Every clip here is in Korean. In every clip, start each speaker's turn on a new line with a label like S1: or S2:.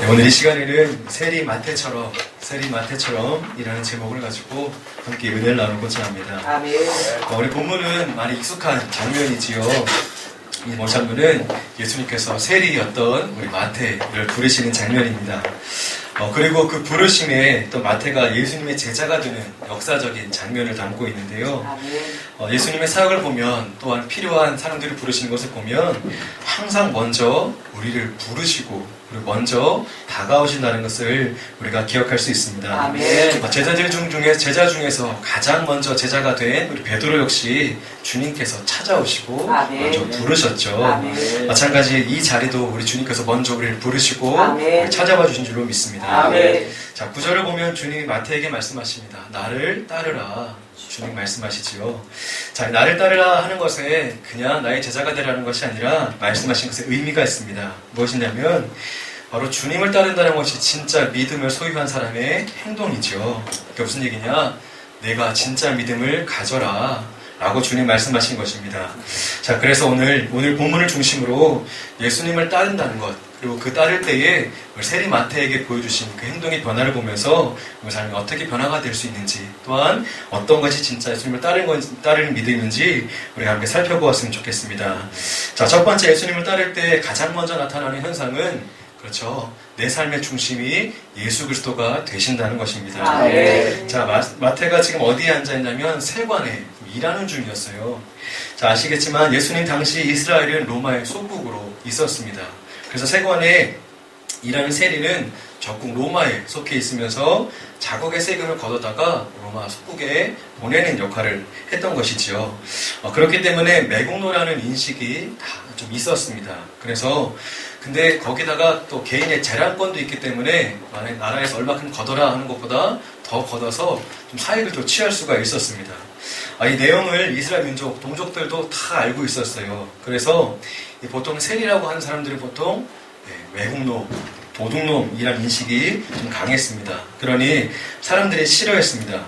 S1: 오늘 이 시간에는 세리 마태처럼 이라는 제목을 가지고 함께 은혜를 나누고자 합니다.
S2: 아멘.
S1: 우리 본문은 많이 익숙한 장면이지요. 이 장면은 예수님께서 세리였던 우리 마태를 부르시는 장면입니다. 그리고 그 부르심에 또 마태가 예수님의 제자가 되는 역사적인 장면을 담고 있는데요. 예수님의 사역을 보면 또한 필요한 사람들을 부르시는 것을 보면 항상 먼저 우리를 부르시고 그리고 먼저 다가오신다는 것을 우리가 기억할 수 있습니다.
S2: 아멘.
S1: 제자 중에서 가장 먼저 제자가 된 우리 베드로 역시 주님께서 찾아오시고
S2: 아멘.
S1: 먼저 부르셨죠.
S2: 아멘.
S1: 마찬가지 이 자리도 우리 주님께서 먼저 우리를 부르시고
S2: 아멘.
S1: 찾아와 주신 줄로 믿습니다.
S2: 아멘.
S1: 자, 9절을 보면 주님이 마태에게 말씀하십니다. 나를 따르라. 주님 말씀하시지요. 자, 나를 따르라 하는 것에 그냥 나의 제자가 되라는 것이 아니라 말씀하신 것에 의미가 있습니다. 무엇이냐면 바로 주님을 따른다는 것이 진짜 믿음을 소유한 사람의 행동이죠. 그게 무슨 얘기냐? 내가 진짜 믿음을 가져라 라고 주님 말씀하신 것입니다. 자, 그래서 오늘 본문을 중심으로 예수님을 따른다는 것, 그리고 그 따를 때에 세리 마태에게 보여주신 그 행동의 변화를 보면서 우리 삶이 어떻게 변화가 될 수 있는지, 또한 어떤 것이 진짜 예수님을 따르는 믿음인지 우리가 함께 살펴보았으면 좋겠습니다. 자, 첫 번째 예수님을 따를 때 가장 먼저 나타나는 현상은 그렇죠. 내 삶의 중심이 예수 그리스도가 되신다는 것입니다.
S2: 네.
S1: 자, 마태가 지금 어디에 앉아있냐면 세관에 일하는 중이었어요. 자, 아시겠지만 예수님 당시 이스라엘은 로마의 속국으로 있었습니다. 그래서 세관에 일하는 세리는 적국 로마에 속해 있으면서 자국의 세금을 걷어다가 로마 속국에 보내는 역할을 했던 것이지요. 그렇기 때문에 매국노라는 인식이 다 좀 있었습니다. 근데 거기다가 또 개인의 재량권도 있기 때문에 만약 나라에서 얼마큼 걷어라 하는 것보다 더 걷어서 좀 사익을 더 취할 수가 있었습니다. 이 내용을 이스라엘 민족, 동족들도 다 알고 있었어요. 그래서 보통 세리라고 하는 사람들이 보통 외국노, 도둑놈이라는 인식이 좀 강했습니다. 그러니 사람들이 싫어했습니다.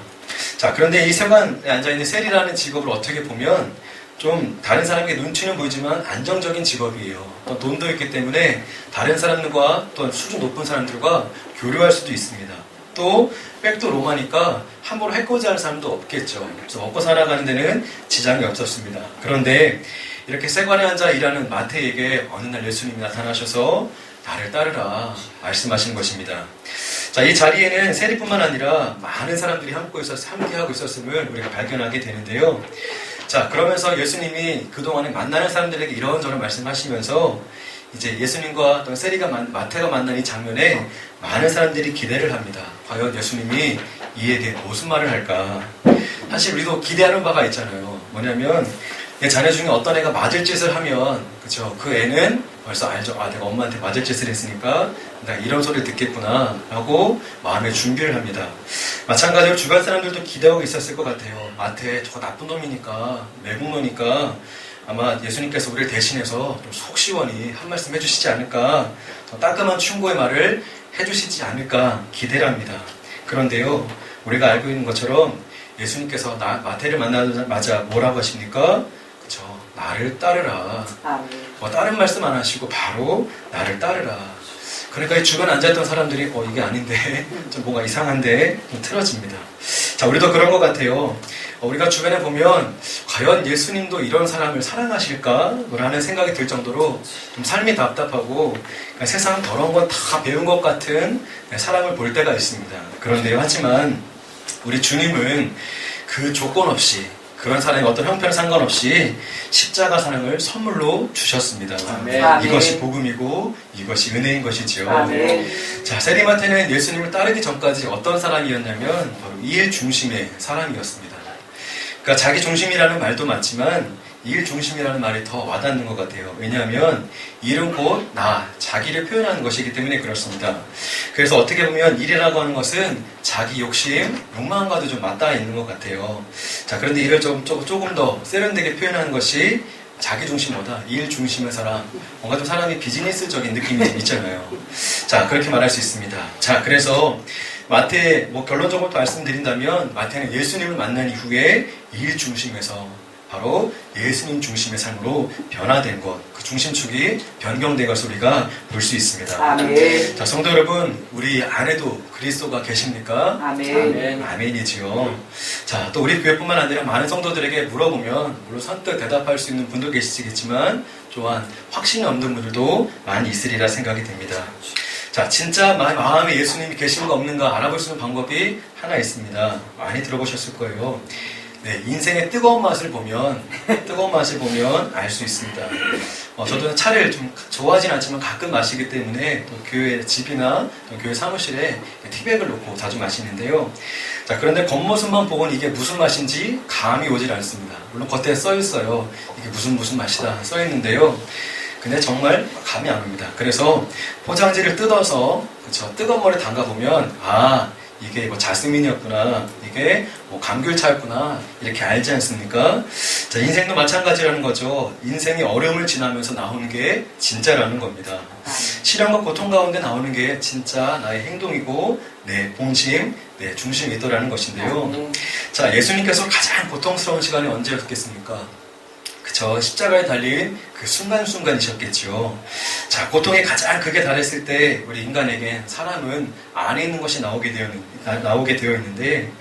S1: 자, 그런데 이 세관에 앉아있는 세리라는 직업을 어떻게 보면 좀 다른 사람에게 눈치는 보이지만 안정적인 직업이에요. 또 돈도 있기 때문에 다른 사람들과 또 수준 높은 사람들과 교류할 수도 있습니다. 또 백도 로마니까 함부로 해코지 할 사람도 없겠죠. 그래서 먹고 살아가는 데는 지장이 없었습니다. 그런데 이렇게 세관에 앉아 일하는 마태에게 어느 날 예수님이 나타나셔서 나를 따르라 말씀하신 것입니다. 자, 이 자리에는 세리뿐만 아니라 많은 사람들이 함께하고 있었음을 우리가 발견하게 되는데요. 자, 그러면서 예수님이 그동안에 만나는 사람들에게 이런저런 말씀하시면서 이제 예수님과 또 마태가 만난 이 장면에 많은 사람들이 기대를 합니다. 과연 예수님이 이에 대해 무슨 말을 할까? 사실 우리도 기대하는 바가 있잖아요. 뭐냐면 내 자녀 중에 어떤 애가 맞을 짓을 하면 그쵸? 그 애는 벌써 알죠. 내가 엄마한테 맞을 짓을 했으니까 내가 이런 소리를 듣겠구나 라고 마음의 준비를 합니다. 마찬가지로 주변 사람들도 기대하고 있었을 것 같아요. 마태 저거 나쁜 놈이니까 매국노니까 아마 예수님께서 우리를 대신해서 좀 속 시원히 한 말씀 해주시지 않을까, 더 따끔한 충고의 말을 해주시지 않을까 기대를 합니다. 그런데요, 우리가 알고 있는 것처럼 예수님께서 마태를 만나자마자 뭐라고 하십니까? 그쵸? 나를 따르라. 다른 말씀 안 하시고 바로 나를 따르라. 그러니까 이 주변에 앉아있던 사람들이 이게 아닌데 좀 뭔가 이상한데 좀 틀어집니다. 자, 우리도 그런 것 같아요. 우리가 주변에 보면 과연 예수님도 이런 사람을 사랑하실까? 라는 생각이 들 정도로 좀 삶이 답답하고 세상 더러운 건 다 배운 것 같은 사람을 볼 때가 있습니다. 그런데요, 하지만 우리 주님은 그 조건 없이 그런 사람이 어떤 형편에 상관없이 십자가 사랑을 선물로 주셨습니다.
S2: 아멘.
S1: 이것이 복음이고 이것이 은혜인 것이죠.
S2: 아멘.
S1: 자, 세리마태는 예수님을 따르기 전까지 어떤 사람이었냐면 바로 일 중심의 사람이었습니다. 그러니까 자기 중심이라는 말도 맞지만 일 중심이라는 말이 더 와닿는 것 같아요. 왜냐하면 일은 곧 자기를 표현하는 것이기 때문에 그렇습니다. 그래서 어떻게 보면 일이라고 하는 것은 자기 욕심, 욕망과도 좀 맞닿아 있는 것 같아요. 자, 그런데 일을 조금 더 세련되게 표현하는 것이 자기 중심보다 일 중심의 사람, 뭔가 좀 사람이 비즈니스적인 느낌이 좀 있잖아요. 자, 그렇게 말할 수 있습니다. 자, 그래서 마태, 결론적으로 말씀드린다면 마태는 예수님을 만난 이후에 일 중심에서 바로 예수님 중심의 삶으로 변화된 것, 그 중심축이 변경된 것을 우리가 볼 수 있습니다.
S2: 아멘.
S1: 자, 성도 여러분, 우리 안에도 그리스도가 계십니까?
S2: 아멘.
S1: 아멘이지요. 자, 또 우리 교회뿐만 아니라 많은 성도들에게 물어보면 물론 선뜻 대답할 수 있는 분도 계시겠지만 또한 확신이 없는 분들도 많이 있으리라 생각이 됩니다. 자, 진짜 마음에 예수님이 계신가 없는가 알아볼 수 있는 방법이 하나 있습니다. 많이 들어보셨을 거예요. 네, 인생의 뜨거운 맛을 보면 알 수 있습니다. 저도 차를 좀 좋아하진 않지만 가끔 마시기 때문에 또 교회 집이나 또 교회 사무실에 티백을 놓고 자주 마시는데요. 자, 그런데 겉모습만 보고는 이게 무슨 맛인지 감이 오질 않습니다. 물론 겉에 써 있어요. 이게 무슨 맛이다 써 있는데요. 근데 정말 감이 안 옵니다. 그래서 포장지를 뜯어서 그쵸, 뜨거운 물에 담가 보면 이게 뭐 자스민이었구나, 이게 뭐 감귤차였구나, 이렇게 알지 않습니까? 자, 인생도 마찬가지라는 거죠. 인생이 어려움을 지나면서 나오는 게 진짜라는 겁니다. 시련과 고통 가운데 나오는 게 진짜 나의 행동이고 내 본심, 내 중심이 있더라는 것인데요. 자, 예수님께서 가장 고통스러운 시간이 언제였겠습니까? 그쵸, 십자가에 달린 그 순간순간이셨겠죠. 자, 고통이 가장 극에 달했을 때 우리 인간에겐 사람은 안에 있는 것이 나오게 되어 있는데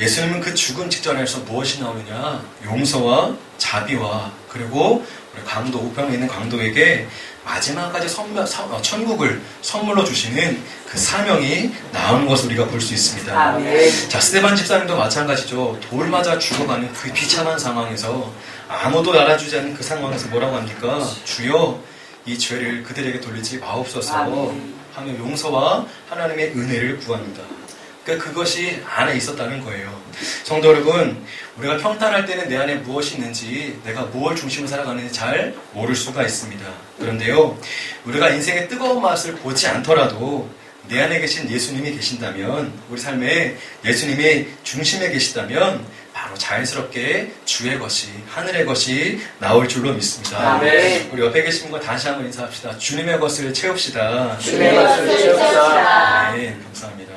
S1: 예수님은 그 죽음 직전에서 무엇이 나오느냐? 용서와 자비와 그리고 우리 강도, 우편에 있는 강도에게 마지막까지 천국을 선물로 주시는 그 사명이 나오는 것을 우리가 볼 수 있습니다.
S2: 아멘.
S1: 자, 스데반 집사님도 마찬가지죠. 돌 맞아 죽어가는 그 비참한 상황에서 아무도 알아주지 않는 그 상황에서 뭐라고 합니까? 주여, 이 죄를 그들에게 돌리지 마옵소서 하며 용서와 하나님의 은혜를 구합니다. 그러니까 그것이 안에 있었다는 거예요. 성도 여러분, 우리가 평탄할 때는 내 안에 무엇이 있는지, 내가 무엇을 중심으로 살아가는지 잘 모를 수가 있습니다. 그런데요, 우리가 인생의 뜨거운 맛을 보지 않더라도 내 안에 계신 예수님이 계신다면, 우리 삶에 예수님이 중심에 계시다면 바로 자연스럽게 주의 것이, 하늘의 것이 나올 줄로 믿습니다.
S2: 아멘.
S1: 우리 옆에 계신 분과 다시 한번 인사합시다. 주님의 것을 채웁시다.
S2: 주님의 것을 채웁시다.
S1: 네, 감사합니다.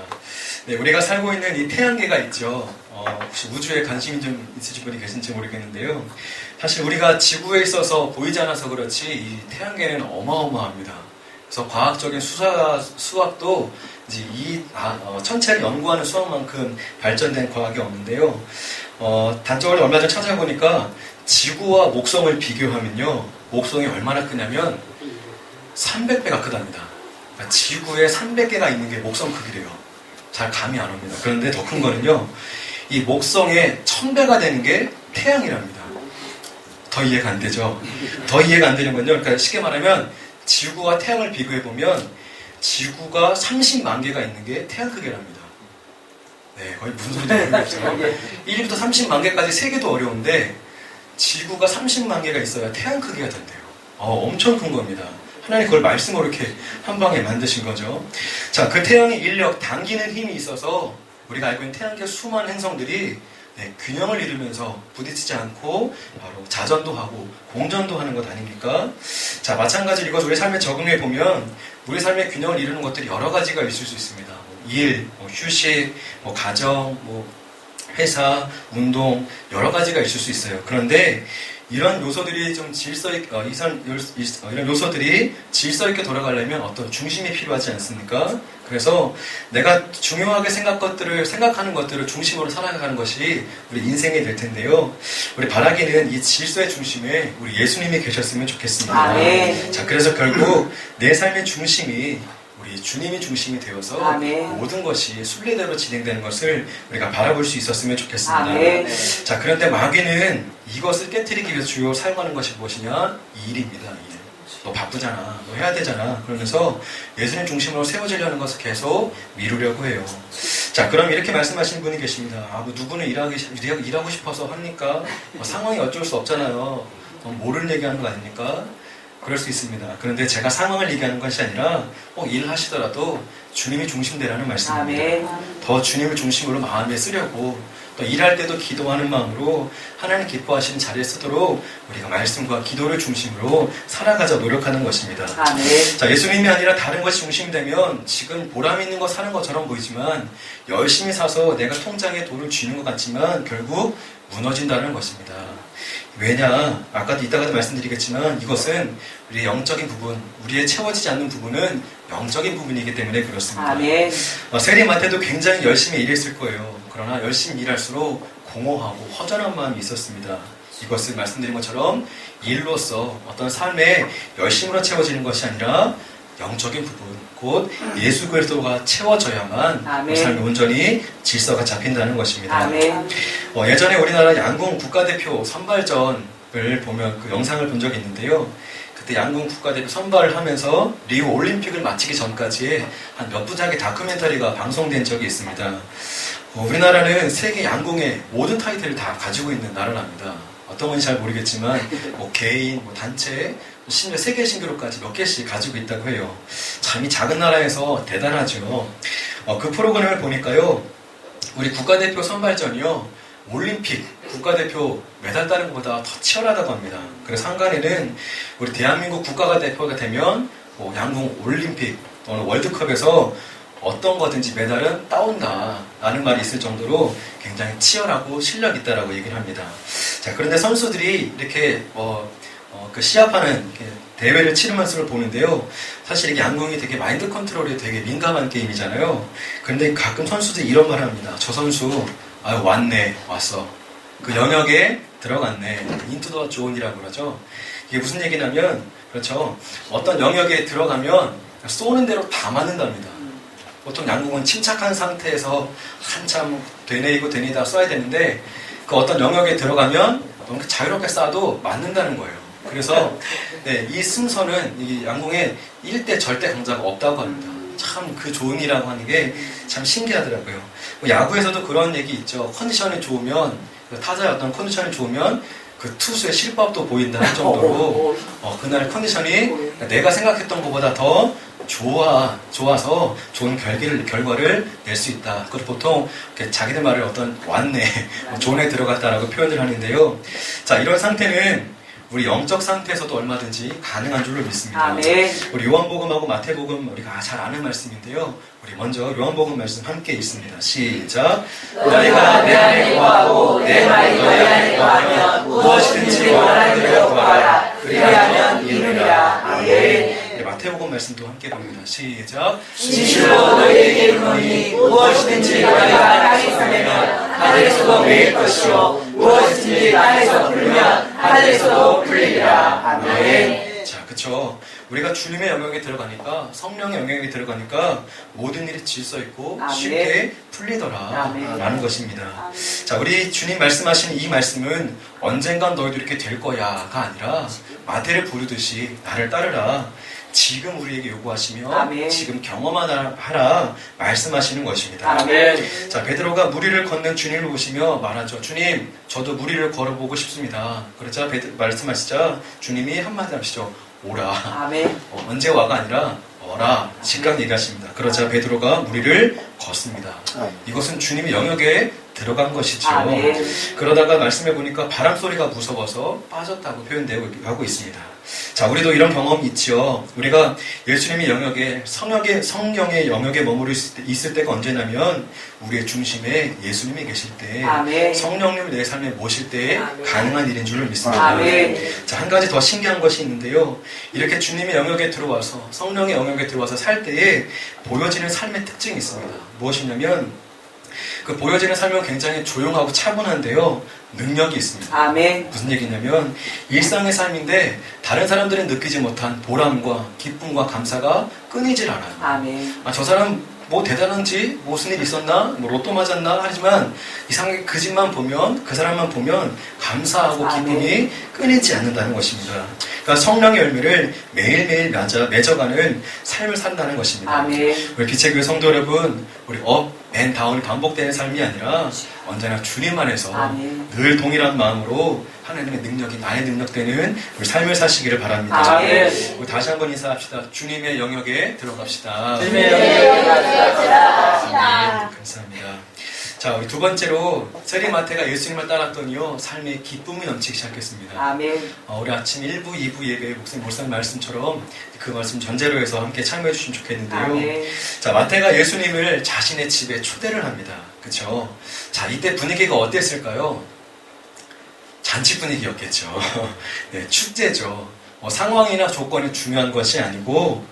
S1: 네, 우리가 살고 있는 이 태양계가 있죠. 혹시 우주에 관심이 좀 있으신 분이 계신지 모르겠는데요. 사실 우리가 지구에 있어서 보이지 않아서 그렇지 이 태양계는 어마어마합니다. 그래서 과학적인 수학도 이제 천체를 연구하는 수학만큼 발전된 과학이 없는데요. 단적으로 얼마 전 찾아보니까 지구와 목성을 비교하면요, 목성이 얼마나 크냐면 300배가 크답니다. 그러니까 지구에 300개가 있는 게 목성 크기래요. 잘 감이 안 옵니다. 그런데 더 큰 거는요, 이 목성의 1000배가 되는 게 태양이랍니다. 더 이해가 안 되죠? 더 이해가 안 되는 건요, 그러니까 쉽게 말하면 지구와 태양을 비교해보면 지구가 30만 개가 있는 게 태양 크기랍니다. 네, 거의 무슨 소리인지 모르겠어요. 1부터 30만 개까지 세개도 어려운데 지구가 30만 개가 있어야 태양 크기가 된대요. 엄청 큰 겁니다. 하나님 그걸 말씀으로 이렇게 한 방에 만드신 거죠. 자, 그 태양의 인력, 당기는 힘이 있어서 우리가 알고 있는 태양계 수많은 행성들이 균형을 이루면서 부딪히지 않고 바로 자전도 하고 공전도 하는 것 아닙니까? 자, 마찬가지로 이것 우리 삶에 적응해 보면 우리 삶의 균형을 이루는 것들이 여러 가지가 있을 수 있습니다. 일, 휴식, 가정, 회사, 운동 여러 가지가 있을 수 있어요. 그런데 이런 요소들이 좀 이런 요소들이 질서 있게 돌아가려면 어떤 중심이 필요하지 않습니까? 그래서 내가 중요하게 생각하는 것들을 중심으로 살아가는 것이 우리 인생이 될 텐데요. 우리 바라기는 이 질서의 중심에 우리 예수님이 계셨으면 좋겠습니다.
S2: 아멘.
S1: 자, 그래서 결국 내 삶의 중심이 우리 주님이 중심이 되어서
S2: 아멘.
S1: 모든 것이 순리대로 진행되는 것을 우리가 바라볼 수 있었으면 좋겠습니다.
S2: 아멘.
S1: 자, 그런데 마귀는 이것을 깨뜨리기 위해서 주요 사용하는 것이 무엇이냐? 일입니다. 일. 너 바쁘잖아, 너 해야 되잖아, 그러면서 예수님 중심으로 세워지려는 것을 계속 미루려고 해요. 자, 그럼 이렇게 말씀하시는 분이 계십니다. 누구는 일하고 싶어서 합니까? 상황이 어쩔 수 없잖아요. 모르는 얘기하는 거 아닙니까? 그럴 수 있습니다. 그런데 제가 상황을 얘기하는 것이 아니라 꼭 일을 하시더라도 주님이 중심되라는 말씀입니다.
S2: 아멘.
S1: 더 주님을 중심으로 마음에 쓰려고, 또 일할 때도 기도하는 마음으로 하나님 기뻐하시는 자리에 쓰도록 우리가 말씀과 기도를 중심으로 살아가자 노력하는 것입니다.
S2: 아멘.
S1: 자, 예수님이 아니라 다른 것이 중심이 되면 지금 보람 있는 거 사는 것처럼 보이지만 열심히 사서 내가 통장에 돈을 쥐는 것 같지만 결국 무너진다는 것입니다. 왜냐? 아까도 이따가도 말씀드리겠지만 이것은 우리의 영적인 부분, 우리의 채워지지 않는 부분은 영적인 부분이기 때문에 그렇습니다.
S2: 아멘.
S1: 세리마테도 굉장히 열심히 일했을 거예요. 그러나 열심히 일할수록 공허하고 허전한 마음이 있었습니다. 이것을 말씀드린 것처럼 일로서 어떤 삶에 열심으로 채워지는 것이 아니라 영적인 부분, 곧 예수 그리스도가 채워져야만
S2: 아멘.
S1: 그 삶의 온전히 질서가 잡힌다는 것입니다.
S2: 아멘.
S1: 예전에 우리나라 양궁 국가대표 선발전을 보면 그 영상을 본 적이 있는데요. 그때 양궁 국가대표 선발을 하면서 리우 올림픽을 마치기 전까지 한 몇 부작의 다큐멘터리가 방송된 적이 있습니다. 우리나라는 세계 양궁의 모든 타이틀을 다 가지고 있는 나라랍니다. 어떤 건지 잘 모르겠지만 개인, 단체, 심지어 세계 신기록까지 몇 개씩 가지고 있다고 해요. 참 이 작은 나라에서 대단하죠. 그 프로그램을 보니까요, 우리 국가대표 선발전이요, 올림픽 국가대표 메달 따는 것보다 더 치열하다고 합니다. 그래서 한간에는 우리 대한민국 국가가 대표가 되면 양궁 올림픽 또는 월드컵에서 어떤 거든지 메달은 따온다 라는 말이 있을 정도로 굉장히 치열하고 실력 있다라고 얘기를 합니다. 자, 그런데 선수들이 이렇게 그 시합하는 대회를 치르면서 보는데요. 사실 이게 양궁이 되게 마인드 컨트롤에 되게 민감한 게임이잖아요. 그런데 가끔 선수들이 이런 말을 합니다. 저 선수 왔네, 왔어. 그 영역에 들어갔네. 인투 더 존이라고 그러죠. 이게 무슨 얘기냐면, 그렇죠. 어떤 영역에 들어가면 쏘는 대로 다 맞는답니다. 보통 양궁은 침착한 상태에서 한참 되뇌이고 되뇌이다 쏴야 되는데, 그 어떤 영역에 들어가면 너무 자유롭게 쏴도 맞는다는 거예요. 그래서 이 승선은 이 양궁에 1대 절대 강자가 없다고 합니다. 참 그 존이라고 하는 게 참 신기하더라고요. 야구에서도 그런 얘기 있죠. 컨디션이 좋으면, 타자의 어떤 컨디션이 좋으면 그 투수의 실밥도 보인다는 정도로 그날 컨디션이 내가 생각했던 것보다 더 좋아서 좋은 결과를 낼 수 있다. 그걸 보통 자기들 말을 어떤 왔네, 존에 들어갔다라고 표현을 하는데요. 자, 이런 상태는 우리 영적 상태에서도 얼마든지 가능한 줄로 믿습니다.
S2: 아멘.
S1: 우리 요한복음하고 마태복음 우리가 잘 아는 말씀인데요. 우리 먼저 요한복음 말씀 함께 읽습니다. 시작.
S2: 너희가 내 안에 거하고 내 말이 너희 안에 거하면 무엇이든지 원하는 대로 구하라. 그리하면 이루리라. 아멘.
S1: 마태복음 말씀도 함께 봅니다. 시작.
S2: 진실로 너희에게 이르노니 무엇이든지 너희가 땅에 있으면 하늘에서도 매일 것이요 무엇이든지 땅에서 풀면 하늘에서도 풀리리라. 아멘.
S1: 자, 그쵸. 우리가 주님의 영역에 들어가니까, 성령의 영역에 들어가니까 모든 일이 질서 있고
S2: 아멘.
S1: 쉽게 풀리더라
S2: 아멘.
S1: 라는 것입니다.
S2: 아멘.
S1: 자, 우리 주님 말씀하시는 이 말씀은 언젠간 너희도 이렇게 될 거야가 아니라 마태를 부르듯이 나를 따르라. 지금 우리에게 요구하시며
S2: 아멘.
S1: 지금 경험하라 말씀하시는 것입니다.
S2: 아멘.
S1: 자, 베드로가 무리를 걷는 주님을 보시며 말하죠. 주님, 저도 무리를 걸어보고 싶습니다. 그러자 말씀하시자 주님이 한마디 하시죠. 오라.
S2: 아멘.
S1: 언제 와가 아니라 어라. 즉각 얘기하십니다. 그러자 베드로가 무리를 걷습니다. 이것은 주님의 영역에 들어간 것이죠.
S2: 아멘.
S1: 그러다가 말씀해 보니까 바람 소리가 무서워서 빠졌다고 표현되고 있습니다. 자, 우리도 이런 경험이 있죠. 우리가 예수님의 영역에, 성령의 영역에 머무르 있을 때가 언제냐면 우리의 중심에 예수님이 계실 때,
S2: 아멘.
S1: 성령님을 내 삶에 모실 때
S2: 아멘.
S1: 가능한 일인 줄을 믿습니다.
S2: 아멘.
S1: 자, 한 가지 더 신기한 것이 있는데요. 이렇게 주님의 영역에 들어와서, 성령의 영역에 들어와서 살 때에 보여지는 삶의 특징이 있습니다. 무엇이냐면 그 보여지는 삶은 굉장히 조용하고 차분한데요. 능력이 있습니다.
S2: 아멘.
S1: 무슨 얘기냐면 일상의 삶인데 다른 사람들은 느끼지 못한 보람과 기쁨과 감사가 끊이질 않아요.
S2: 아멘.
S1: 저 사람 뭐 대단한지 무슨 일 있었나 뭐 로또 맞았나 하지만 이상하게 그 집만 보면 그 사람만 보면 감사하고 기쁨이 끊이지 않는다는 것입니다. 그러니까 성령의 열매를 매일매일 맺어가는 삶을 산다는 것입니다.
S2: 아멘.
S1: 우리 빛의 교회 성도 여러분, 우리 업 앤 다운이 반복되는 삶이 아니라 언제나 주님 안에서
S2: 아멘.
S1: 늘 동일한 마음으로 하나님의 능력이 나의 능력되는 우리 삶을 사시기를 바랍니다.
S2: 아멘.
S1: 우리 다시 한번 인사합시다. 주님의 영역에 들어갑시다.
S2: 주님의 영역에
S1: 들어갑시다. 감사합니다. 자, 우리 두 번째로 세리마태가 예수님을 따랐더니요 삶의 기쁨이 넘치기 시작했습니다.
S2: 아멘.
S1: 우리 아침 1부, 2부 예배 목사님 말씀처럼 그 말씀 전제로 해서 함께 참여해 주시면 좋겠는데요.
S2: 아멘.
S1: 자, 마태가 예수님을 자신의 집에 초대를 합니다. 그쵸? 자, 이때 분위기가 어땠을까요? 잔치 분위기였겠죠. 네, 축제죠. 상황이나 조건이 중요한 것이 아니고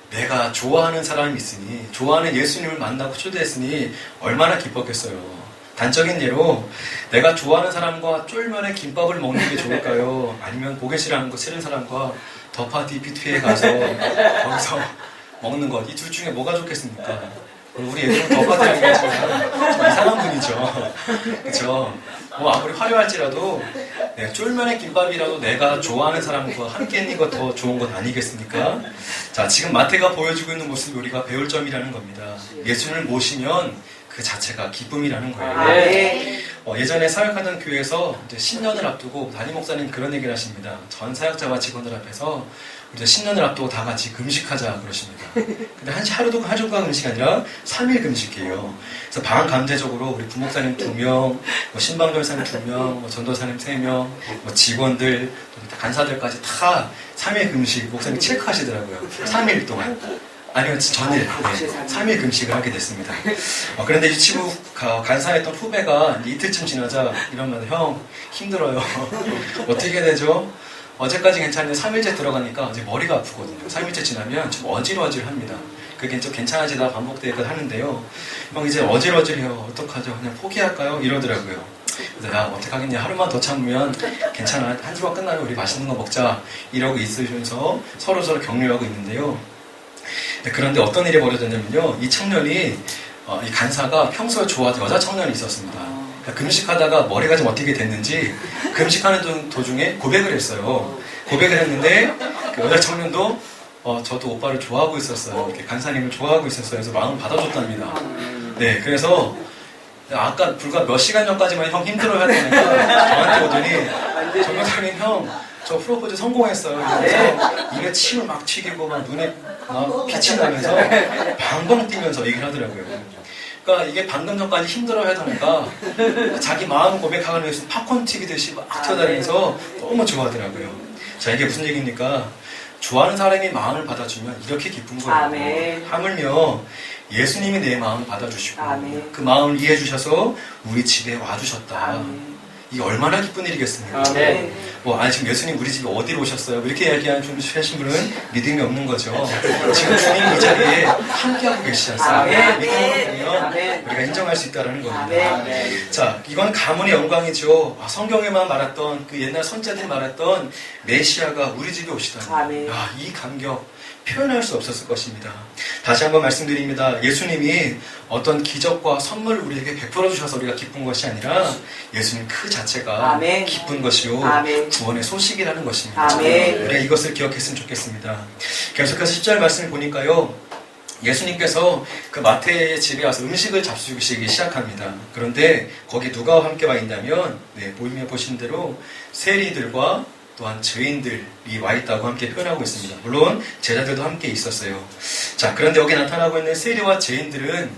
S1: 내가 좋아하는 사람이 있으니, 좋아하는 예수님을 만나고 초대했으니 얼마나 기뻤겠어요. 단적인 예로 내가 좋아하는 사람과 쫄면에 김밥을 먹는 게 좋을까요? 아니면 보기 싫은 사람과 더파티 피트에 가서 거기서 먹는 것, 이 둘 중에 뭐가 좋겠습니까? 우리 예수는 더파티 아니겠지만 좀 이상한 분이죠. 그렇죠? 아무리 화려할지라도 쫄면에 김밥이라도 내가 좋아하는 사람과 함께 있는 것 더 좋은 것 아니겠습니까? 자, 지금 마태가 보여주고 있는 모습이 우리가 배울 점이라는 겁니다. 예수님을 모시면 그 자체가 기쁨이라는 거예요. 예전에 사역하던 교회에서 이제 신년을 앞두고 담임 목사님 그런 얘기를 하십니다. 전 사역자와 직원들 앞에서 이제 신년을 앞두고 다 같이 금식하자 그러십니다. 근데 하루도 하루가 금식이 아니라 3일 금식이에요. 그래서 반강제적으로 우리 부목사님 2명, 신방전사님 2명, 전도사님 3명, 직원들, 간사들까지 다 3일 금식 목사님 체크하시더라고요. 3일 동안. 아니요, 전일 3일 금식을 하게 됐습니다. 그런데 유치부 간사했던 후배가 이틀쯤 지나자 이러면 형 힘들어요. 어떻게 해야 되죠? 어제까지 괜찮은데 3일째 들어가니까 이제 머리가 아프거든요. 3일째 지나면 좀 어질어질합니다. 그게 좀 괜찮아지다 반복되고 하는데요. 형 이제 어질어질해요. 어떡하죠? 그냥 포기할까요? 이러더라고요. 그래서 야 어떡하겠냐, 하루만 더 참으면 괜찮아, 한 주가 끝나면 우리 맛있는 거 먹자 이러고 있으면서 서로 격려하고 있는데요. 그런데 어떤 일이 벌어졌냐면요, 이 청년이 이 간사가 평소에 좋아하던 여자 청년이 있었습니다. 그러니까 금식하다가 머리가 좀 어떻게 됐는지 금식하는 도중에 고백을 했어요. 고백을 했는데 그 여자 청년도 저도 오빠를 좋아하고 있었어요. 이렇게 간사님을 좋아하고 있었어요. 그래서 마음을 받아줬답니다. 네, 그래서 아까 불과 몇 시간 전까지만 형 힘들어야 되니까 저한테 오더니 정교사님 형 저 프로포즈 성공했어요. 그래서 입에 침을 막 튀기고 막 눈에 막 빛이 나면서 방방 뛰면서 얘기를 하더라고요. 그러니까 이게 방금 전까지 힘들어야 하니까 자기 마음 고백하기 위해서 팝콘 튀기듯이 막 튀어다니면서 너무 좋아하더라고요. 자, 이게 무슨 얘기입니까? 좋아하는 사람이 마음을 받아주면 이렇게 기쁜 거예요.
S2: 아멘.
S1: 하물며 예수님이 내 마음을 받아주시고
S2: 아멘.
S1: 그 마음을 이해해 주셔서 우리 집에 와주셨다.
S2: 아멘.
S1: 이게 얼마나 기쁜 일이겠습니까?
S2: 아멘.
S1: 아니 지금 예수님 우리 집에 어디로 오셨어요? 이렇게 이야기하는 분은 믿음이 없는 거죠. 지금 주님 이 자리에 함께하고 계시지 않습니까?
S2: 아멘.
S1: 믿음을 보면
S2: 아멘.
S1: 우리가 인정할 수 있다는 겁니다.
S2: 아멘.
S1: 자, 이건 가문의 영광이죠. 성경에만 말했던 그 옛날 선자들이 말했던 메시아가 우리 집에 오시다니.
S2: 아멘.
S1: 이 감격 표현할 수 없었을 것입니다. 다시 한번 말씀드립니다. 예수님이 어떤 기적과 선물을 우리에게 베풀어 주셔서 우리가 기쁜 것이 아니라 예수님 그 자체가
S2: 아멘.
S1: 기쁜 것이요
S2: 아멘.
S1: 구원의 소식이라는 것입니다.
S2: 아멘.
S1: 우리가 이것을 기억했으면 좋겠습니다. 계속해서 10절 말씀을 보니까요, 예수님께서 그 마태의 집에 와서 음식을 잡수시기 시작합니다. 그런데 거기 누가 함께 와 있냐면 보이면 보신 대로 세리들과 또한 죄인들이 와 있다고 함께 표현하고 있습니다. 물론 제자들도 함께 있었어요. 자, 그런데 여기 나타나고 있는 세리와 죄인들은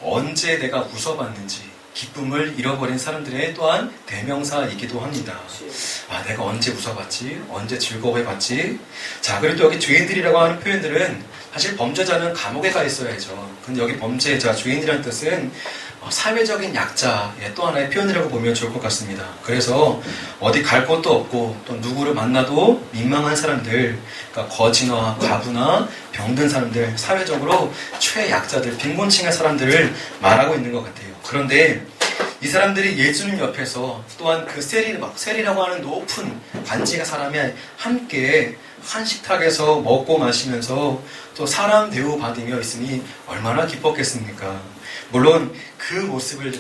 S1: 언제 내가 웃어봤는지 기쁨을 잃어버린 사람들의 또한 대명사이기도 합니다. 내가 언제 웃어봤지? 언제 즐거워해봤지? 자, 그리고 또 여기 죄인들이라고 하는 표현들은 사실 범죄자는 감옥에 가 있어야죠. 근데 여기 범죄자, 죄인이라는 뜻은 사회적인 약자의 또 하나의 표현이라고 보면 좋을 것 같습니다. 그래서 어디 갈 곳도 없고 또 누구를 만나도 민망한 사람들, 그러니까 거지나 과부나 병든 사람들, 사회적으로 최약자들, 빈곤층의 사람들을 말하고 있는 것 같아요. 그런데 이 사람들이 예수님 옆에서 또한 그 세리라고 하는 높은 관직의 사람이 함께 한 식탁에서 먹고 마시면서 또 사람 대우 받으며 있으니 얼마나 기뻤겠습니까? 물론 그 모습을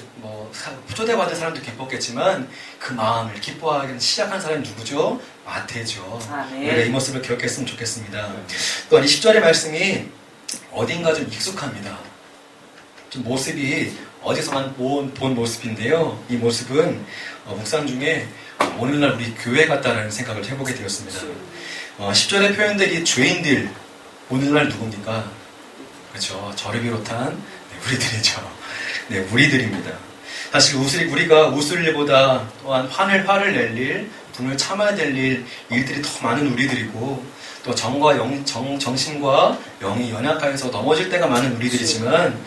S1: 초대받은 사람도 기뻤겠지만 그 마음을 기뻐하기 시작한 사람이 누구죠? 마태죠. 우리가 이 모습을 기억했으면 좋겠습니다. 또한 이 10절의 말씀이 어딘가 좀 익숙합니다. 좀 모습이 어디서만 본 모습인데요. 이 모습은 묵상 중에 오늘날 우리 교회 같다라는 생각을 해보게 되었습니다. 10절의 표현들이 죄인들, 오늘날 누굽니까? 그렇죠. 저를 비롯한 우리들이죠. 우리들입니다. 사실 우리가 웃을 일보다 또한 화를 낼 일, 분을 참아야 될 일들이 더 많은 우리들이고 또 정신과 영이 연약하여서 넘어질 때가 많은 우리들이지만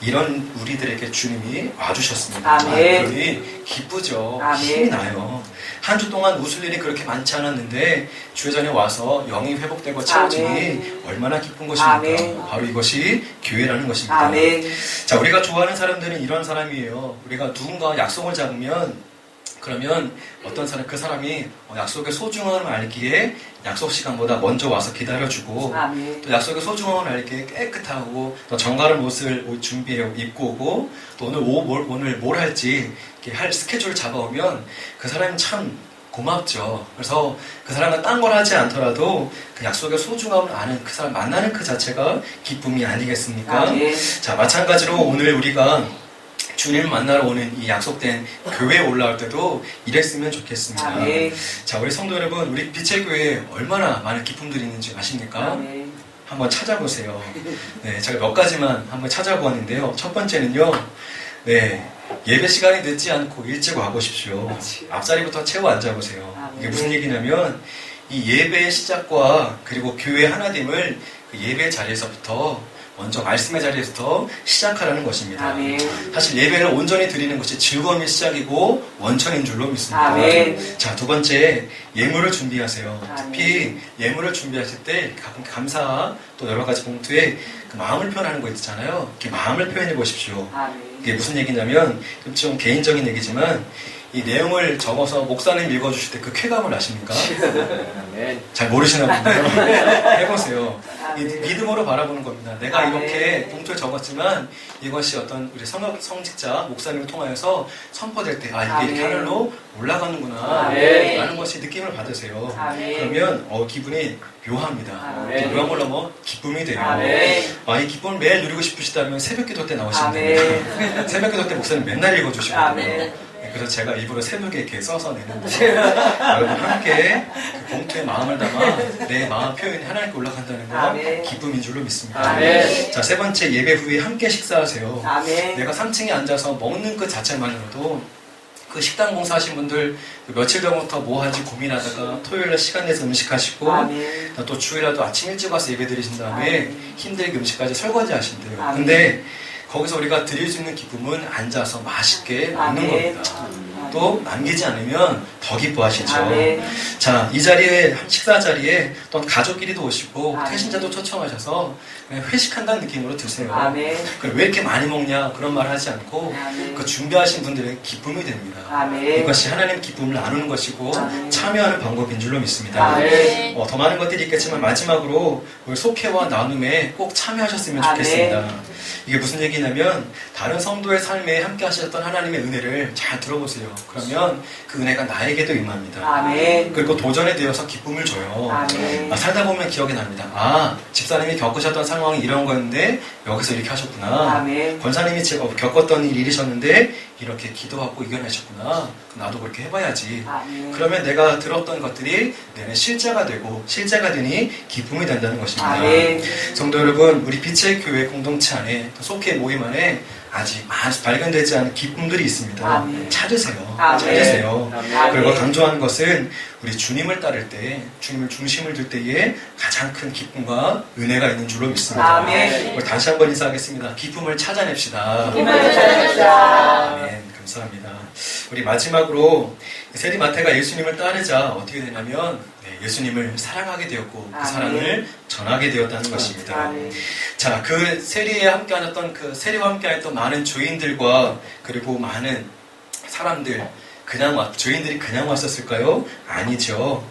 S1: 이런 우리들에게 주님이 와주셨습니다.
S2: 아멘.
S1: 그러니 기쁘죠.
S2: 아멘.
S1: 힘이 나요. 한 주 동안 웃을 일이 그렇게 많지 않았는데 주의 전에 와서 영이 회복되고 채워지니
S2: 아멘.
S1: 얼마나 기쁜 것입니까?
S2: 아멘.
S1: 바로 이것이 교회라는 것입니다.
S2: 아멘.
S1: 자, 우리가 좋아하는 사람들은 이런 사람이에요. 우리가 누군가 약속을 잡으면 그러면 어떤 사람, 그 사람이 약속의 소중함을 알기에 약속 시간보다 먼저 와서 기다려주고
S2: 아멘.
S1: 또 약속의 소중함을 알기에 깨끗하고 또 정갈한 옷을 준비해 입고 오고 또 오늘 뭘 할지 이렇게 할 스케줄을 잡아오면 그 사람이 참 고맙죠. 그래서 그 사람은 딴 걸 하지 않더라도 그 약속의 소중함을 아는 그 사람 만나는 그 자체가 기쁨이 아니겠습니까?
S2: 아멘.
S1: 자, 마찬가지로 오늘 우리가 주님을 만나러 오는 이 약속된 교회에 올라올 때도 이랬으면 좋겠습니다.
S2: 아멘.
S1: 자, 우리 성도 여러분, 우리 빛의 교회에 얼마나 많은 기쁨들이 있는지 아십니까?
S2: 아멘.
S1: 한번 찾아보세요. 네, 제가 몇 가지만 한번 찾아보았는데요. 첫 번째는요, 네, 예배 시간이 늦지 않고 일찍 와보십시오. 앞자리부터 채워 앉아보세요. 이게 무슨 얘기냐면, 이 예배의 시작과 그리고 교회 하나됨을 그 예배 자리에서부터 먼저 말씀의 자리에서부터 시작하라는 것입니다.
S2: 아멘.
S1: 사실 예배를 온전히 드리는 것이 즐거움의 시작이고 원천인 줄로 믿습니다.
S2: 아멘.
S1: 자, 두 번째, 예물을 준비하세요.
S2: 아멘.
S1: 특히 예물을 준비하실 때 감사 또 여러 가지 봉투에 그 마음을 표현하는 거 있잖아요. 이렇게 마음을 표현해 보십시오.
S2: 아멘.
S1: 이게 무슨 얘기냐면 좀 개인적인 얘기지만 이 내용을 적어서 목사님 읽어주실 때 그 쾌감을 아십니까? 잘 모르시나 본데요. 해보세요. 이 믿음으로 바라보는 겁니다. 내가 이렇게 봉투에 적었지만 이것이 어떤 우리 성직자 목사님을 통하여서 선포될 때 이게 이렇게 하늘로 올라가는구나 라는 것이 느낌을 받으세요. 그러면 기분이 묘합니다. 묘한 걸로 뭐 기쁨이 돼요. 이 기쁨을 매일 누리고 싶으시다면 새벽기도 때 나오시면 됩니다. 새벽기도 때 목사님 맨날 읽어주시거든요. 그래서 제가 일부러 새벽에 이렇게 써서 내는데 여러분 함께 그 봉투에 마음을 담아 내 마음 표현이 하나님께 올라간다는 건 기쁨인 줄로 믿습니다. 자, 세 번째, 예배 후에 함께 식사하세요. 내가 3층에 앉아서 먹는 것 자체만으로도 그 식당 공사하신 분들 며칠 전부터 뭐 하지 고민하다가 토요일날 시간 내서 음식하시고 또 주일날도 아침 일찍 와서 예배 드리신 다음에 힘들게 음식까지 설거지 하신대요. 근데 거기서 우리가 드릴 수 있는 기쁨은 앉아서 맛있게 먹는 겁니다. 또 남기지 않으면 더 기뻐하시죠. 자, 이 자리에, 식사 자리에 또 가족끼리도 오시고 태신자도 초청하셔서 그냥 회식한다는 느낌으로 드세요. 그럼 왜 이렇게 많이 먹냐 그런 말 하지 않고 그 준비하신 분들의 기쁨이 됩니다. 이것이 하나님 기쁨을 나누는 것이고 참여하는 방법인 줄로 믿습니다. 더 많은 것들이 있겠지만 마지막으로 우리 속회와 나눔에 꼭 참여하셨으면 좋겠습니다. 이게 무슨 얘기냐면 다른 성도의 삶에 함께 하셨던 하나님의 은혜를 잘 들어보세요. 그러면 그 은혜가 나에게도 임합니다. 그리고 도전에 되어서 기쁨을 줘요. 살다 보면 기억이 납니다. 집사님이 겪으셨던 상황이 이런 거였는데 여기서 이렇게 하셨구나. 권사님이 겪었던 일이 이러셨는데 이렇게 기도하고 이겨내셨구나. 나도 그렇게 해봐야지. 그러면 내가 들었던 것들이 내내 실제가 되고 실제가 되니 기쁨이 된다는 것입니다. 성도 여러분, 우리 빛의 교회 공동체 안에 또 속회 모임 안에 아직 발견되지 않은 기쁨들이 있습니다. 찾으세요. 찾으세요. 그리고 강조하는 것은 우리 주님을 따를 때, 주님을 중심을 둘 때에 가장 큰 기쁨과 은혜가 있는 줄로 믿습니다. 우리 다시 한번 인사하겠습니다. 기쁨을 찾아냅시다. 아멘. 감사합니다. 우리 마지막으로 세리마태가 예수님을 따르자 어떻게 되냐면 예수님을 사랑하게 되었고 그 사랑을 전하게 되었다는 것입니다. 자, 그 세리와 함께하였던 많은 죄인들과 그리고 많은 사람들 죄인들이 그냥 왔었을까요? 아니죠.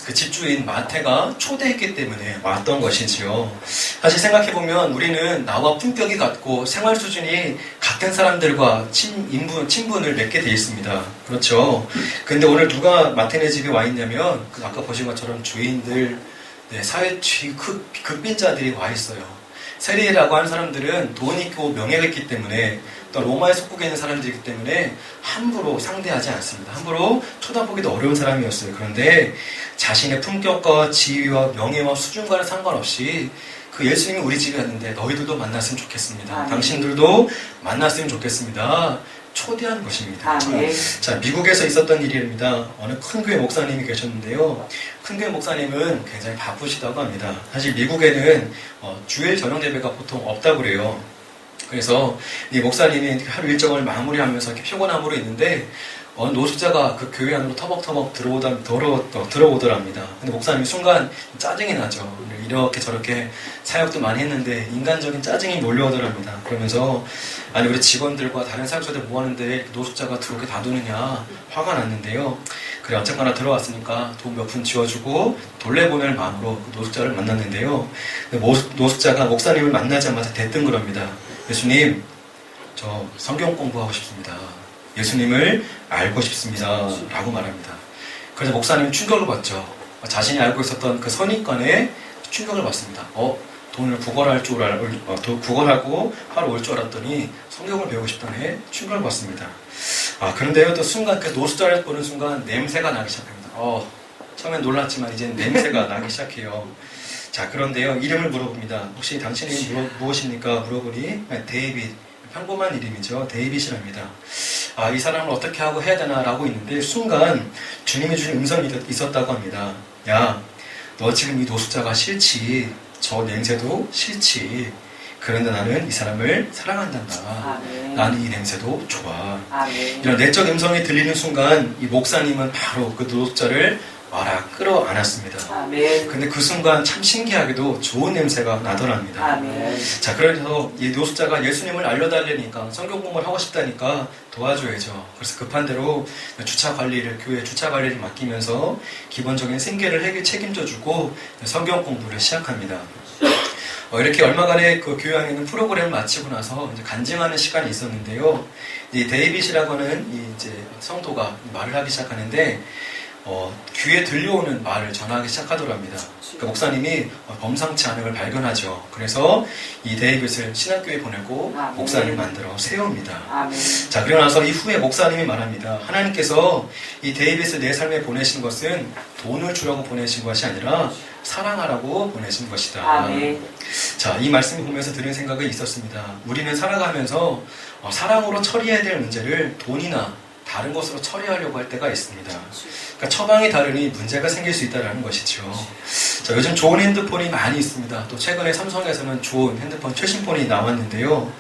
S1: 그 집주인 마태가 초대했기 때문에 왔던 것이지요. 사실 생각해보면 우리는 나와 품격이 같고 생활 수준이 같은 사람들과 친분을 맺게 돼 있습니다. 그렇죠. 근데 오늘 누가 마태네 집에 와 있냐면 아까 보신 것처럼 죄인들, 사회 극빈자들이 와 있어요. 세리라고 하는 사람들은 돈이 있고 명예가 있기 때문에 또 로마의 속국에 있는 사람들이기 때문에 함부로 상대하지 않습니다. 함부로 쳐다보기도 어려운 사람이었어요. 그런데 자신의 품격과 지위와 명예와 수준과는 상관없이 그 예수님이 우리 집에 왔는데 너희들도 만났으면 좋겠습니다. 당신들도 만났으면 좋겠습니다. 초대한 것입니다.
S2: 아멘.
S1: 자, 미국에서 있었던 일입니다. 어느 큰 교회 목사님이 계셨는데요. 큰 교회 목사님은 굉장히 바쁘시다고 합니다. 사실 미국에는 주일 저녁 예배가 보통 없다고 그래요. 그래서 이 목사님이 하루 일정을 마무리하면서 이렇게 피곤함으로 있는데 노숙자가 그 교회 안으로 터벅터벅 들어오더랍니다. 근데 목사님이 순간 짜증이 나죠. 이렇게 저렇게 사역도 많이 했는데 인간적인 짜증이 몰려오더랍니다. 그러면서 아니 우리 직원들과 다른 사역자들 뭐 하는데 노숙자가 들어오게 놔두느냐 화가 났는데요. 그래 어쨌거나 들어왔으니까 돈 몇 푼 지어주고 돌려보낼 마음으로 그 노숙자를 만났는데요. 노숙자가 목사님을 만나자마자 대뜸 그럽니다. 예수님, 저 성경 공부하고 싶습니다. 예수님을 알고 싶습니다. 라고 말합니다. 그래서 목사님은 충격을 받죠. 자신이 알고 있었던 그 선입관에 충격을 받습니다. 돈을 구걸하고 하러 올 줄 알았더니 성경을 배우고 싶다네. 충격을 받습니다. 그런데요, 또 순간 그 노숙자를 보는 순간 냄새가 나기 시작합니다. 처음엔 놀랐지만 이제 냄새가 나기 시작해요. 자, 그런데요, 이름을 물어봅니다. 혹시 당신이 무엇입니까? 물어보니 데이빗. 평범한 이름이죠. 데이빗이랍니다. 이 사람을 어떻게 하고 해야 되나 라고 있는데 순간 주님이 주신 음성이 있었다고 합니다. 야, 너 지금 이 노숙자가 싫지. 저 냄새도 싫지. 그런데 나는 이 사람을 사랑한단다.
S2: 아멘.
S1: 나는 이 냄새도 좋아.
S2: 아멘.
S1: 이런 내적 음성이 들리는 순간 이 목사님은 바로 그 노숙자를 와라 끌어안았습니다.
S2: 아멘.
S1: 근데 그 순간 참 신기하게도 좋은 냄새가 나더랍니다.
S2: 아멘.
S1: 자, 그래서 이 노숙자가 예수님을 알려달라니까 성경 공부를 하고 싶다니까 도와줘야죠. 그래서 급한 대로 교회 주차 관리를 맡기면서 기본적인 생계를 책임져주고 성경 공부를 시작합니다. 이렇게 얼마간의 그 교회 안에 있는 프로그램을 마치고 나서 이제 간증하는 시간이 있었는데요. 이 데이빗이라고 하는 이제 성도가 말을 하기 시작하는데 귀에 들려오는 말을 전하기 시작하더랍니다. 그 목사님이 범상치 않은 걸 발견하죠. 그래서 이 데이빗을 신학교에 보내고
S2: 아멘.
S1: 목사님 만들어 세웁니다.
S2: 아멘.
S1: 자, 그러고 나서 이후에 목사님이 말합니다. 하나님께서 이 데이빗을 내 삶에 보내신 것은 돈을 주라고 보내신 것이 아니라 사랑하라고 보내신 것이다.
S2: 아멘.
S1: 자, 이 말씀을 보면서 드는 생각이 있었습니다. 우리는 살아가면서 사랑으로 처리해야 될 문제를 돈이나 다른 것으로 처리하려고 할 때가 있습니다. 그러니까 처방이 다르니 문제가 생길 수 있다는 것이죠. 자, 요즘 좋은 핸드폰이 많이 있습니다. 또 최근에 삼성에서는 좋은 핸드폰 최신폰이 나왔는데요.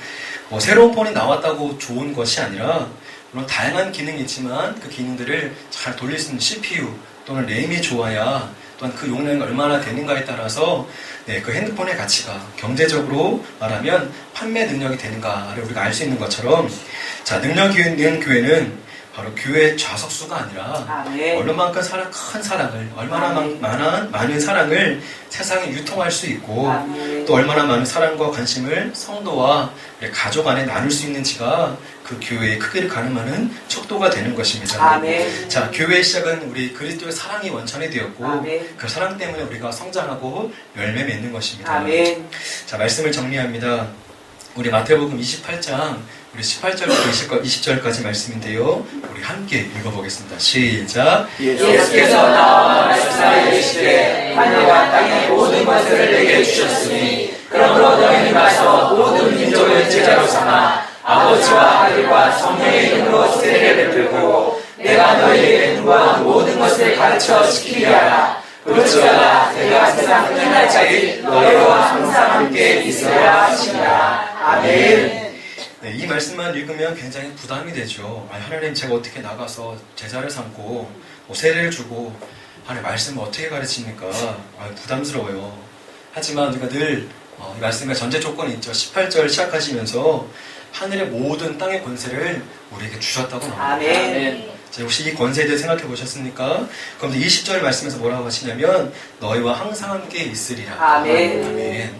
S1: 새로운 폰이 나왔다고 좋은 것이 아니라 물론 다양한 기능이 있지만 그 기능들을 잘 돌릴 수 있는 CPU 또는 램이 좋아야 또한 그 용량이 얼마나 되는가에 따라서 그 핸드폰의 가치가 경제적으로 말하면 판매 능력이 되는가를 우리가 알 수 있는 것처럼 자, 능력이 있는 교회는 바로 교회의 좌석수가 아니라
S2: 아멘.
S1: 얼마만큼 큰 사랑을 얼마나 많은 사랑을 세상에 유통할 수 있고
S2: 아멘.
S1: 또 얼마나 많은 사랑과 관심을 성도와 가족 안에 나눌 수 있는지가 그 교회의 크기를 가늠하는 척도가 되는 것입니다.
S2: 아멘.
S1: 자, 교회의 시작은 우리 그리스도의 사랑이 원천이 되었고
S2: 아멘.
S1: 그 사랑 때문에 우리가 성장하고 열매 맺는 것입니다.
S2: 아멘.
S1: 자, 말씀을 정리합니다. 우리 마태복음 28장 우리 18절부터 20절까지 말씀인데요. 우리 함께 읽어보겠습니다. 시작.
S2: 예수께서 나와 말씀하여 계시되 하늘과 땅의 모든 것을 내게 주셨으니 그러므로 너희는 가서 모든 민족을 제자로 삼아 아버지와 아들과 성령의 이름으로 세례를 베풀고 내가 너희에게 분부한 모든 것을 가르쳐 지키게 하라. 그렇지어다 내가 세상 끝날까지 너희와 항상 함께 있으라 하시니라. 아멘.
S1: 이 말씀만 읽으면 굉장히 부담이 되죠. 하나님, 제가 어떻게 나가서 제자를 삼고 세례를 주고 하나님 말씀을 어떻게 가르칩니까? 부담스러워요. 하지만 우리가 늘 이 말씀의 전제 조건이 있죠. 18절 시작하시면서 하늘의 모든 땅의 권세를 우리에게 주셨다고 나옵니다.
S2: 아멘.
S1: 자, 혹시 이 권세에 대해 생각해 보셨습니까? 그럼 20절 말씀에서 뭐라고 하시냐면 너희와 항상 함께 있으리라.
S2: 아멘.
S1: 아멘.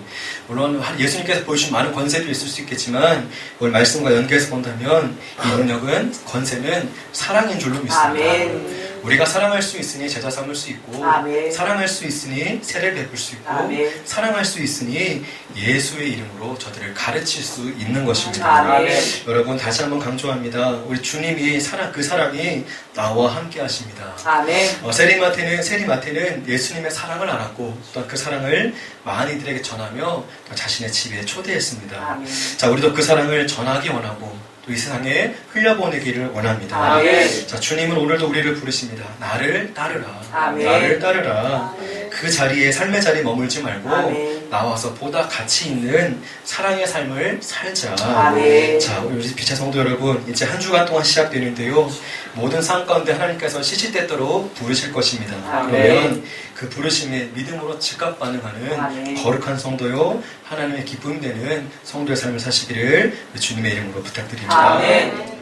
S1: 물론 예수님께서 보여주신 많은 권세도 있을 수 있겠지만 오늘 말씀과 연계해서 본다면 이 능력은 권세는 사랑인 줄로 믿습니다.
S2: 아멘.
S1: 우리가 사랑할 수 있으니 제자 삼을 수 있고
S2: 아멘.
S1: 사랑할 수 있으니 세례를 베풀 수 있고
S2: 아멘.
S1: 사랑할 수 있으니 예수의 이름으로 저들을 가르칠 수 있는 것입니다.
S2: 아멘.
S1: 여러분 다시 한번 강조합니다. 우리 주님이 그 사랑이 나와 함께 하십니다.
S2: 아멘.
S1: 세리마태는 예수님의 사랑을 알았고 또 그 사랑을 많이들에게 전하며 또 자신의 집에 초대했습니다.
S2: 아멘.
S1: 자, 우리도 그 사랑을 전하기 원하고 또 이 세상에 흘려보내기를 원합니다.
S2: 아멘.
S1: 자, 주님은 오늘도 우리를 부르십니다. 나를 따르라.
S2: 아멘.
S1: 나를 따르라. 그 자리에 삶의 자리에 머물지 말고
S2: 아멘.
S1: 나와서 보다 가치 있는 사랑의 삶을 살자.
S2: 아멘.
S1: 자, 우리 비차 성도 여러분, 이제 한 주간 동안 시작되는데요. 모든 삶 가운데 하나님께서 시시때때로 부르실 것입니다.
S2: 아멘.
S1: 그러면 그 부르심에 믿음으로 즉각 반응하는
S2: 아멘.
S1: 거룩한 성도요, 하나님의 기쁨 되는 성도의 삶을 사시기를 주님의 이름으로 부탁드립니다.
S2: 아멘.